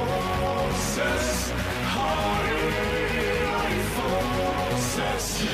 forces, high forces.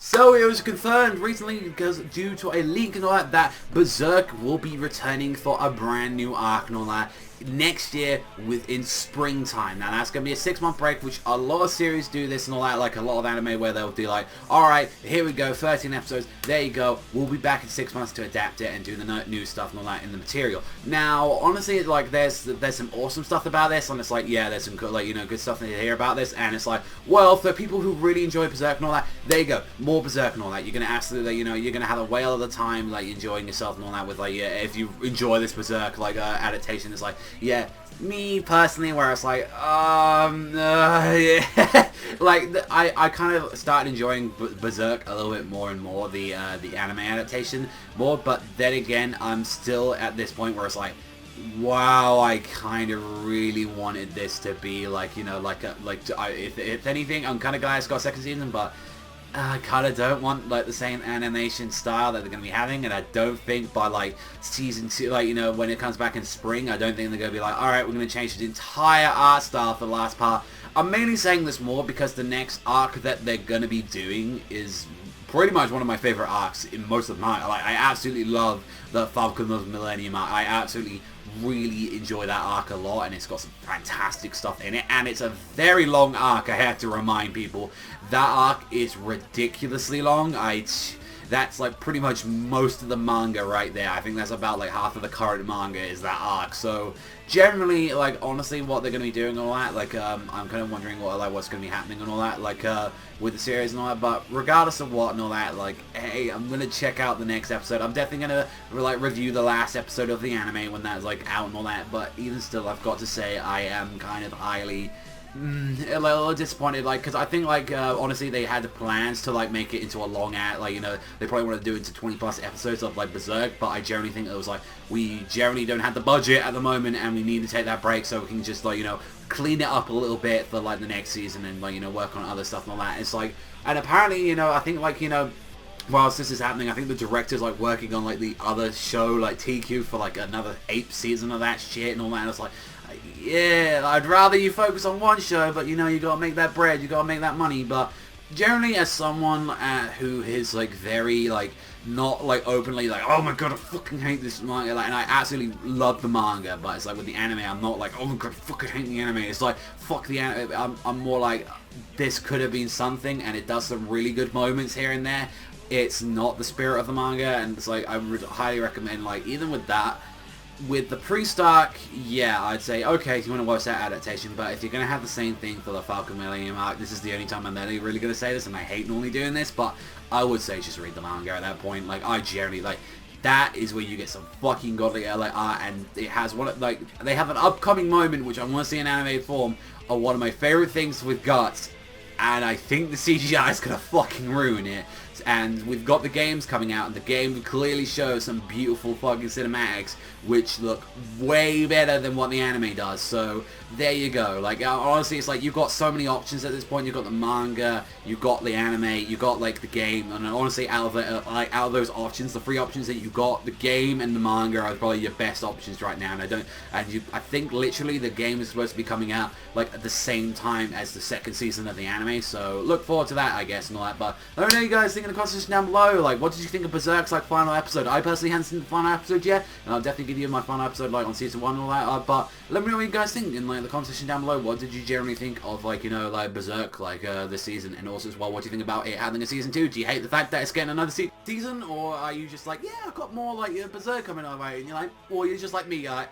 So it was confirmed recently, because due to a leak and all that, that Berserk will be returning for a brand new arc and all that next year within springtime. Now that's going to be a 6-month break, which a lot of series do this and all that, like a lot of anime where they'll do like, alright, here we go, 13 episodes, there you go, we'll be back in 6 months to adapt it and do the new stuff and all that in the material. Now, honestly, like there's some awesome stuff about this, and it's like, yeah, there's some good, like, you know, good stuff to hear about this, and it's like, well, for people who really enjoy Berserk and all that, there you go, more Berserk and all that. You're going to absolutely, you know, you're going to have a whale of the time, like, enjoying yourself and all that with, like, yeah, if you enjoy this Berserk, like, adaptation, it's like, yeah, me personally, where it's like, yeah, like, I kind of started enjoying Berserk a little bit more and more, the anime adaptation more, but then again, I'm still at this point where it's like, wow, I kind of really wanted this to be, like, you know, like, if anything, I'm kind of glad it's got a second season, but I kind of don't want, like, the same animation style that they're going to be having, and I don't think by, like, season 2, like, you know, when it comes back in spring, I don't think they're going to be like, alright, we're going to change the entire art style for the last part. I'm mainly saying this more because the next arc that they're going to be doing is pretty much one of my favorite arcs in most of my, like, I absolutely love the Falcon of Millennium arc. I absolutely really enjoy that arc a lot, and it's got some fantastic stuff in it, and it's a very long arc. I have to remind people, that arc is ridiculously long. That's like pretty much most of the manga right there. I think that's about like half of the current manga is that arc. So generally, like, honestly, what they're going to be doing and all that, like, I'm kind of wondering what's going to be happening and all that, like, with the series and all that. But regardless of what and all that, like, hey, I'm going to check out the next episode. I'm definitely going to, like, review the last episode of the anime when that's, like, out and all that. But even still, I've got to say, I am kind of highly a little disappointed, like, because I think, like, honestly, they had plans to, like, make it into a long like, you know, they probably want to do it into 20 plus episodes of, like, Berserk, but I generally think it was like, we generally don't have the budget at the moment, and we need to take that break so we can just, like, you know, clean it up a little bit for, like, the next season and, like, you know, work on other stuff and all that. It's like, and apparently, you know, I think, like, you know, whilst this is happening, I think the director's, like, working on, like, the other show, like, TQ, for, like, another 8th season of that shit and all that, and it's like, yeah, I'd rather you focus on one show, but, you know, you gotta make that bread, you gotta make that money. But generally, as someone who is, like, very, like, not, like, openly, like, oh my god, I fucking hate this manga, like, and I absolutely love the manga, but it's like, with the anime, I'm not like, oh my god, I fucking hate the anime. It's like, fuck the anime. I'm more like, this could have been something, and it does some really good moments here and there. It's not the spirit of the manga, and it's like, I would highly recommend, like, even with that, with the pre-arc, yeah, I'd say, okay, if you want to watch that adaptation, but if you're going to have the same thing for the Falcon Millennium arc, this is the only time I'm really going to say this, and I hate normally doing this, but I would say just read the manga at that point. Like, I generally, like, that is where you get some fucking godly, like, art, and it has one, like, they have an upcoming moment, which I want to see in anime form, of one of my favorite things with Guts, and I think the CGI is going to fucking ruin it. And we've got the games coming out, and the game clearly shows some beautiful fucking cinematics, which look way better than what the anime does. So there you go. Like, honestly, it's like you've got so many options at this point. You've got the manga, you've got the anime, you've got, like, the game, and honestly, out of those options, the 3 options that you got, the game and the manga are probably your best options right now. And I think literally the game is supposed to be coming out, like, at the same time as the 2nd season of the anime. So look forward to that, I guess, and all that. But let me know you guys think in the comments section down below. Like, what did you think of Berserk's, like, final episode? I personally haven't seen the final episode yet, and I'll definitely give you my final episode, like, on season 1 and all that. But let me know what you guys think in, like, the comment section down below. What did you generally think of, like, you know, like, Berserk, like, this season? And also as well, what do you think about it having a season 2? Do you hate the fact that it's getting another season, or are you just like, yeah, I've got more, like, Berserk coming our way, and you're like, or you're just like me, you're like,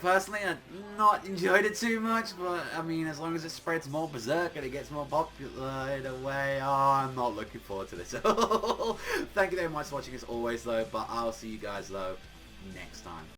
personally, I've not enjoyed it too much, but, I mean, as long as it spreads more Berserk and it gets more popular in a way, I'm not looking forward to this. Thank you very much for watching as always, though, but I'll see you guys, though, next time.